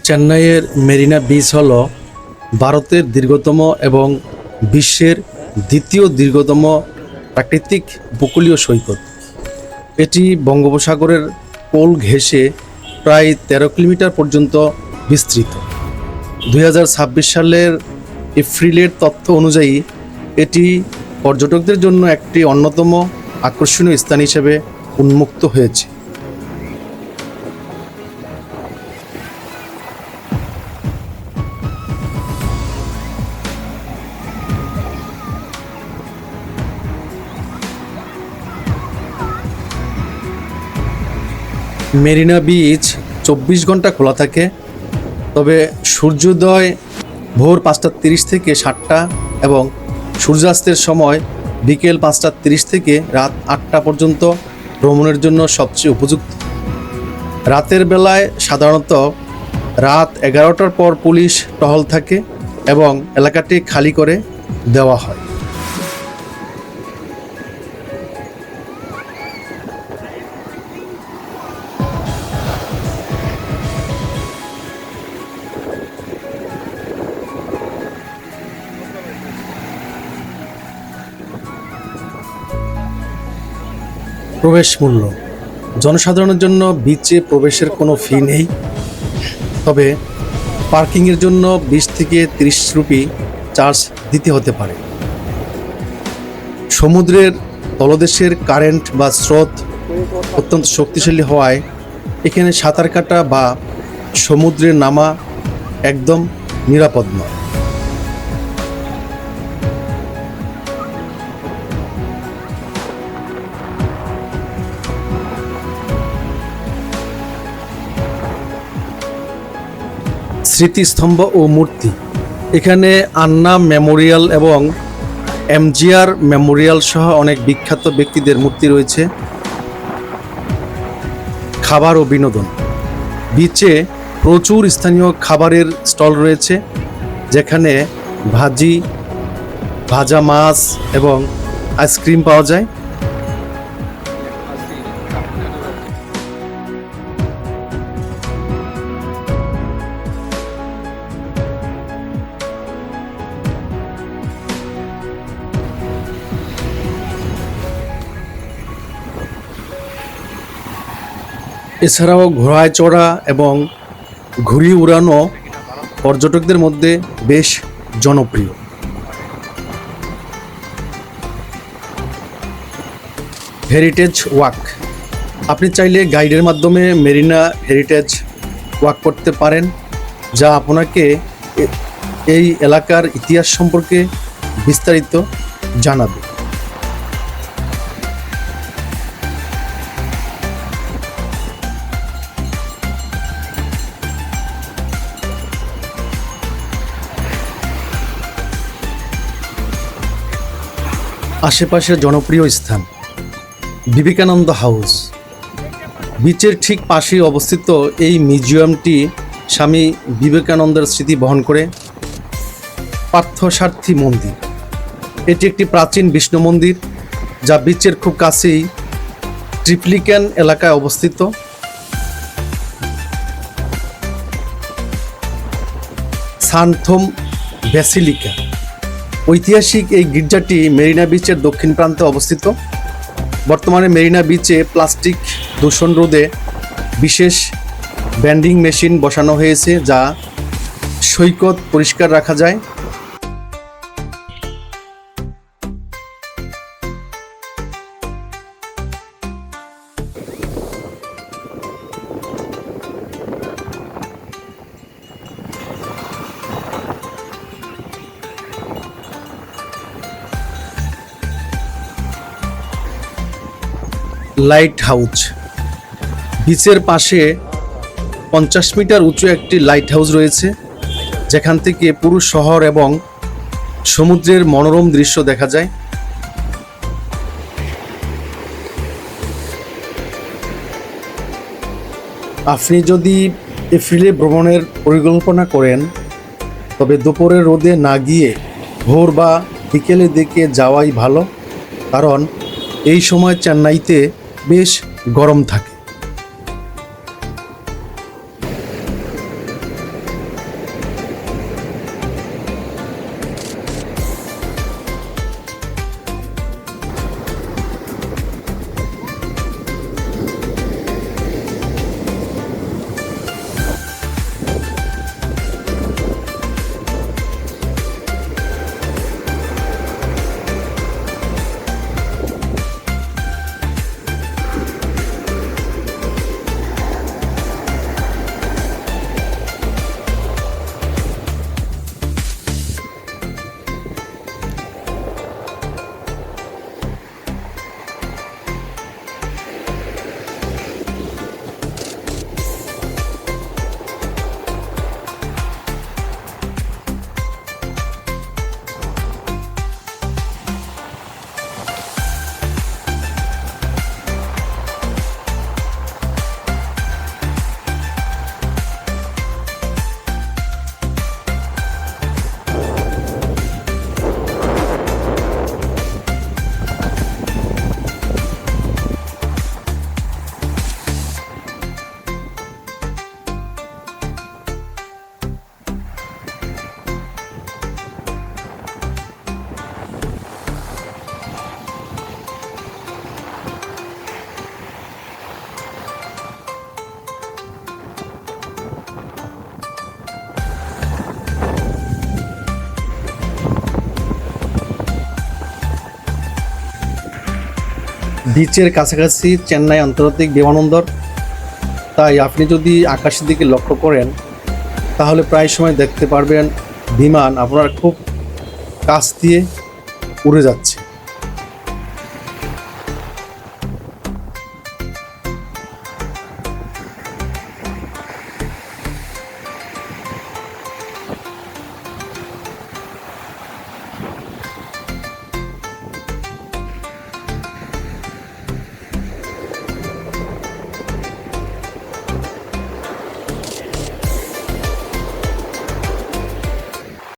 চেন্নাইয়ের মেরিনা বিচ হল ভারতের দীর্ঘতম এবং বিশ্বের দ্বিতীয় দীর্ঘতম প্রাকৃতিক উপকূলীয় সৈকত। এটি বঙ্গোপসাগরের কোল ঘেঁষে প্রায় 13 কিলোমিটার পর্যন্ত বিস্তৃত। 2026 সালের এপ্রিলের তথ্য অনুযায়ী এটি পর্যটকদের জন্য একটি অন্যতম আকর্ষণীয় স্থান হিসেবে উন্মুক্ত হয়েছে। মেরিনা বিচ 24 ঘন্টা খোলা থাকে, তবে সূর্যোদয় ভোর 5:30 থেকে 7টা এবং সূর্যাস্তের সময় বিকেল 5:30 থেকে রাত 8টা পর্যন্ত ভ্রমণের জন্য সবচেয়ে উপযুক্ত। রাতের বেলায় সাধারণত রাত 11টার পর পুলিশ টহল থাকে এবং এলাকাটি খালি করে দেওয়া হয়। প্রবেশ মূল্য: জনসাধারণের জন্য বিচে প্রবেশের কোনো ফি নেই, তবে পার্কিংয়ের জন্য 20 থেকে 30 রুপি চার্জ দিতে হতে পারে। সমুদ্রের তলদেশের কারেন্ট বা স্রোত অত্যন্ত শক্তিশালী হওয়ায় এখানে সাঁতার কাটা বা সমুদ্রে নামা একদম নিরাপদ নয়। স্মৃতিস্তম্ভ ও মূর্তি: এখানে আন্না মেমোরিয়াল এবং এমজিআর মেমোরিয়াল সহ অনেক বিখ্যাত ব্যক্তিদের মূর্তি রয়েছে। খাবার ও বিনোদন: বিচে প্রচুর স্থানীয় খাবারের স্টল রয়েছে, যেখানে ভাজা মাছ এবং আইসক্রিম পাওয়া যায়। এছাড়াও ঘোড়ায় চড়া এবং ঘুড়ি উড়ানো পর্যটকদের মধ্যে বেশ জনপ্রিয়। হেরিটেজ ওয়াক: আপনি চাইলে গাইডের মাধ্যমে মেরিনা হেরিটেজ ওয়াক করতে পারেন, যা আপনাকে এই এলাকার ইতিহাস সম্পর্কে বিস্তারিত জানাবে। আশেপাশের জনপ্রিয় স্থান: বিবেকানন্দ হাউস। বিচের ঠিক পাশেই অবস্থিত এই মিউজিয়ামটি স্বামী বিবেকানন্দের স্মৃতি বহন করে। পার্থসারথী মন্দির: এটি একটি প্রাচীন বিষ্ণু মন্দির যা বিচের খুব কাছেই ট্রিপ্লিকেন এলাকায় অবস্থিত। সান্থোম ব্যাসিলিকা: ঐতিহাসিক এই গির্জাটি মেরিনা বিচের দক্ষিণ প্রান্তে অবস্থিত। বর্তমানে মেরিনা বিচে প্লাস্টিক দূষণ রোধে বিশেষ ভেন্ডিং মেশিন বসানো হয়েছে, যা সৈকত পরিষ্কার রাখা যায়। লাইট হাউস: বিচের পাশে 50 মিটার উঁচু একটি লাইট হাউস রয়েছে, যেখান থেকে পুরো শহর এবং সমুদ্রের মনোরম দৃশ্য দেখা যায়। আপনি যদি এপ্রিলে ভ্রমণের পরিকল্পনা করেন, তবে দুপুরের রোদে না গিয়ে ভোর বা বিকেলের দিকে যাওয়াই ভালো, কারণ এই সময় চেন্নাইতে বেশ গরম থাকে। বিচের কাছাকাছি চেন্নাই আন্তর্জাতিক বিমানবন্দর, তাই আপনি যদি আকাশের দিকে লক্ষ্য করেন তাহলে প্রায় সময় দেখতে পারবেন বিমান আপনার খুব কাছ দিয়ে উড়ে যাচ্ছে।